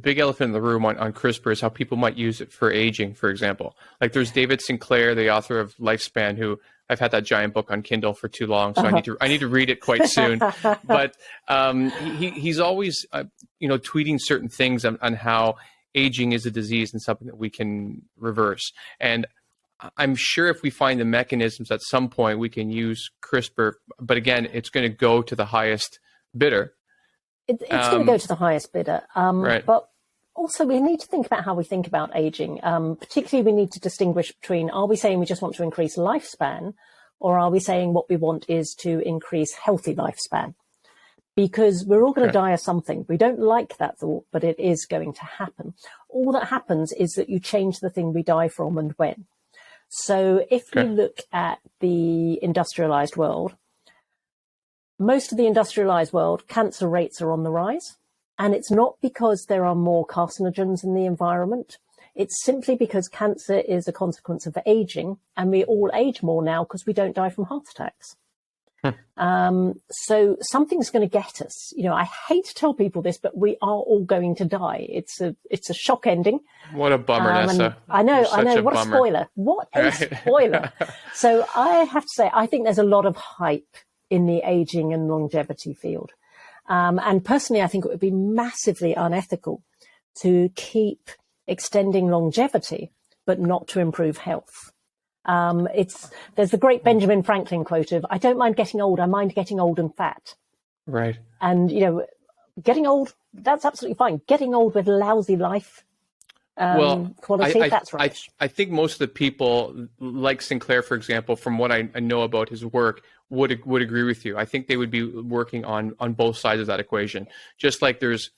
big elephant in the room on CRISPR is how people might use it for aging, for example. Like there's David Sinclair, the author of Lifespan, who I've had that giant book on Kindle for too long, so I need to read it quite soon. But he's always tweeting certain things on how aging is a disease and something that we can reverse. And I'm sure if we find the mechanisms at some point, we can use CRISPR. But again, it's going to go to the highest bidder. It's going to go to the highest bidder. Right. But also, we need to think about how we think about aging. Particularly, we need to distinguish between, are we saying we just want to increase lifespan, or are we saying what we want is to increase healthy lifespan? Because we're all going to die of something. We don't like that thought, but it is going to happen. All that happens is that you change the thing we die from and when. So if you look at the industrialized world, most of the industrialized world, cancer rates are on the rise. And it's not because there are more carcinogens in the environment. It's simply because cancer is a consequence of aging, and we all age more now because we don't die from heart attacks. So something's going to get us. I hate to tell people this, but we are all going to die. It's a shock ending. What a bummer, Nessa. I know. What a spoiler. What a spoiler. So I have to say, I think there's a lot of hype in the aging and longevity field. And personally, I think it would be massively unethical to keep extending longevity, but not to improve health. There's the great Benjamin Franklin quote of, I don't mind getting old, I mind getting old and fat. Right. And, getting old, that's absolutely fine. Getting old with lousy life quality, that's right. I think most of the people, like Sinclair, for example, from what I know about his work, would agree with you. I think they would be working on both sides of that equation. Just like there's,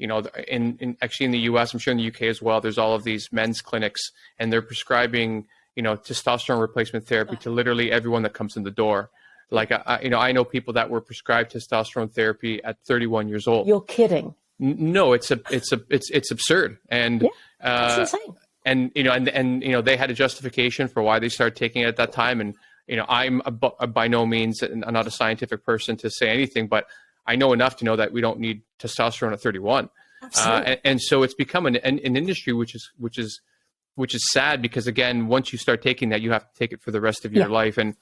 actually in the US, I'm sure in the UK as well, there's all of these men's clinics, and they're prescribing, testosterone replacement therapy to literally everyone that comes in the door. Like, I know people that were prescribed testosterone therapy at 31 years old. You're kidding. No, it's absurd. And, that's insane. And, they had a justification for why they started taking it at that time. And, I'm by no means, I'm not a scientific person to say anything, but I know enough to know that we don't need testosterone at 31. And so it's become an industry, which is sad, because again, once you start taking that, you have to take it for the rest of your life. And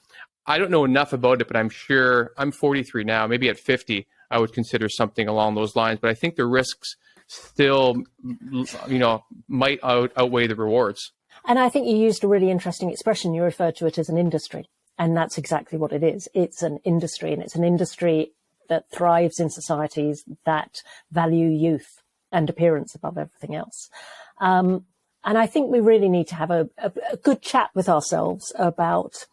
I don't know enough about it, but I'm sure I'm 43 now, maybe at 50, I would consider something along those lines. But I think the risks still, might outweigh the rewards. And I think you used a really interesting expression. You referred to it as an industry. And that's exactly what it is. It's an industry, and it's an industry that thrives in societies that value youth and appearance above everything else. And I think we really need to have a good chat with ourselves about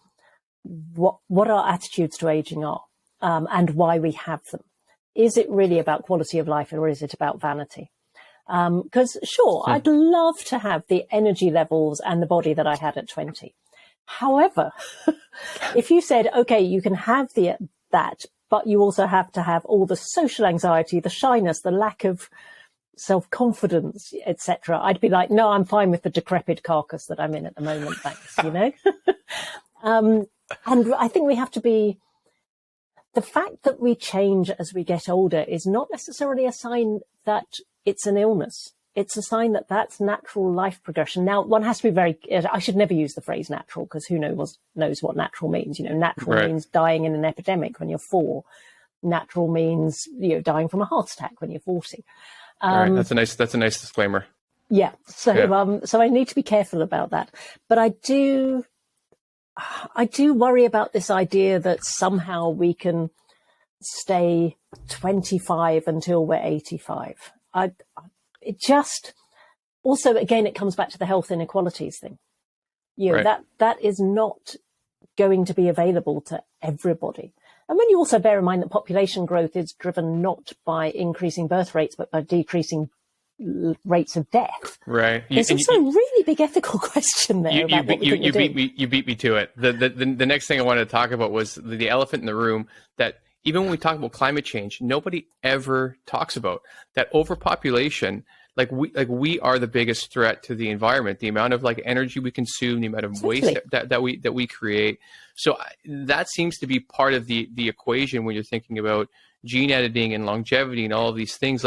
what our attitudes to aging are, and why we have them. Is it really about quality of life, or is it about vanity? Because I'd love to have the energy levels and the body that I had at 20. However, if you said, okay, you can have that, but you also have to have all the social anxiety, the shyness, the lack of self-confidence, etc., I'd be like, no, I'm fine with the decrepit carcass that I'm in at the moment, thanks, And I think we have to be, the fact that we change as we get older is not necessarily a sign that it's an illness. It's a sign that that's natural life progression. Now, one has to be I should never use the phrase natural, because who knows what natural means. Natural means dying in an epidemic when you're 4. Natural means, dying from a heart attack when you're 40. Right. That's a nice disclaimer. Yeah. So I need to be careful about that. But I do worry about this idea that somehow we can stay 25 until we're 85. Also, again, it comes back to the health inequalities thing. That is not going to be available to everybody. And when you also bear in mind that population growth is driven not by increasing birth rates, but by decreasing rates of death. Right. There's also a really big ethical question there. You beat me to it. The next thing I wanted to talk about was the elephant in the room, that even when we talk about climate change, nobody ever talks about that overpopulation. We are the biggest threat to the environment. The amount of energy we consume, the amount of waste that we create. So that seems to be part of the equation when you're thinking about gene editing and longevity and all of these things.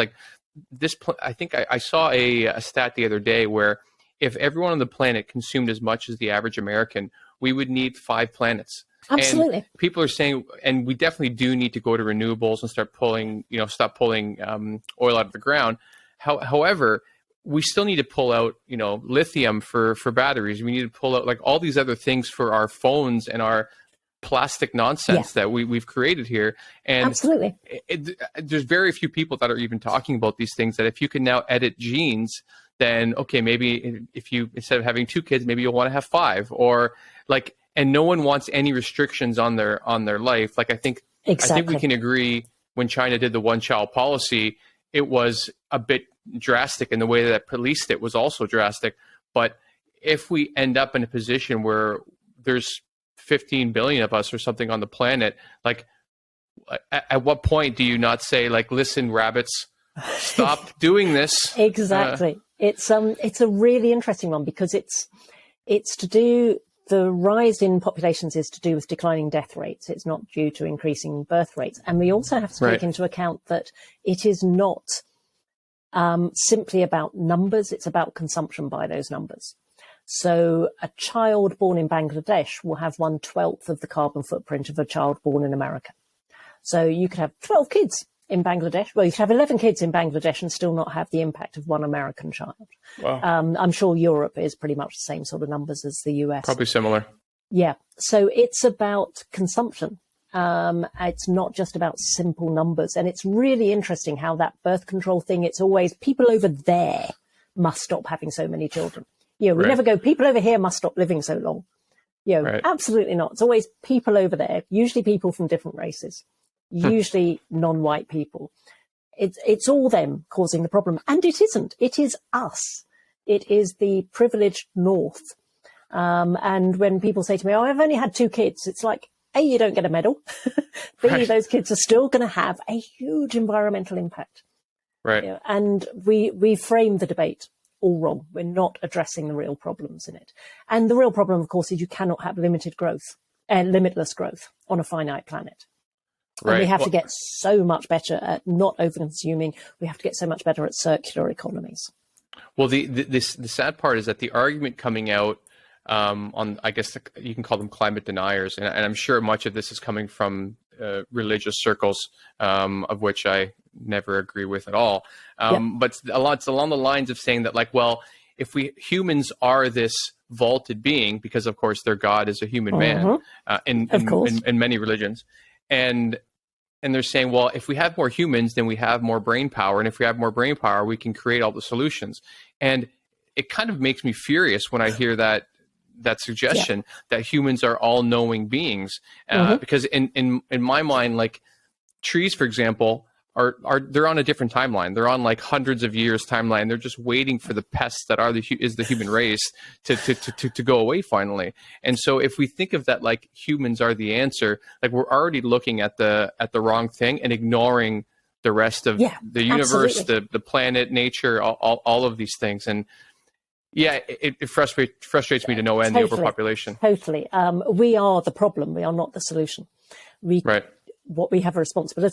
I think I saw a stat the other day where if everyone on the planet consumed as much as the average American, we would need 5 planets. Absolutely. And people are saying, and we definitely do need to go to renewables and stop pulling oil out of the ground. However, we still need to pull out, lithium for batteries. We need to pull out like all these other things for our phones and our plastic nonsense that we've created here. And absolutely, there's very few people that are even talking about these things, that if you can now edit genes, then okay, maybe if you, instead of having 2 kids, maybe you'll want to have 5, or like, and no one wants any restrictions on their life. Like I think we can agree when China did the one-child policy, it was a bit drastic, and the way that policed it was also drastic. But if we end up in a position where there's 15 billion of us or something on the planet, like at what point do you not say, like, listen, rabbits, stop doing this? Exactly. It's a really interesting one, because it's to do, the rise in populations is to do with declining death rates. It's not due to increasing birth rates. And we also have to take into account that it is not simply about numbers, it's about consumption by those numbers. So a child born in Bangladesh will have 1/12 of the carbon footprint of a child born in America. So you could have 12 kids in Bangladesh. Well, you could have 11 kids in Bangladesh and still not have the impact of one American child. Wow. I'm sure Europe is pretty much the same sort of numbers as the US. Probably similar. Yeah. So it's about consumption. It's not just about simple numbers. And it's really interesting how that birth control thing, it's always people over there must stop having so many children. We never go, people over here must stop living so long. Absolutely not. It's always people over there, usually people from different races, usually non-white people. It's all them causing the problem. And it isn't. It is us. It is the privileged North. And when people say to me, oh, I've only had 2 kids, it's like, A, you don't get a medal. B, those kids are still going to have a huge environmental impact. Right. And we frame the debate all wrong. We're not addressing the real problems in it. And the real problem, of course, is you cannot have limitless growth on a finite planet. Right. And we have to get so much better at not over-consuming. We have to get so much better at circular economies. Well, the sad part is that the argument coming out on, I guess you can call them climate deniers, and I'm sure much of this is coming from religious circles, of which I never agree with at all. But it's along the lines of saying that, like, well, if humans are this vaulted being, because of course their God is a human man, in many religions, and they're saying, well, if we have more humans, then we have more brain power, and if we have more brain power, we can create all the solutions. And it kind of makes me furious when I hear that suggestion that humans are all knowing beings, because in my mind, like trees, for example, they're on a different timeline. They're on like hundreds of years timeline. They're just waiting for the pests that is the human race to go away finally. And so if we think of that like humans are the answer, like we're already looking at the wrong thing and ignoring the rest of the universe, the planet, nature, all of these things. And it frustrates me to no end, the overpopulation. Totally. We are the problem. We are not the solution. What we have a responsibility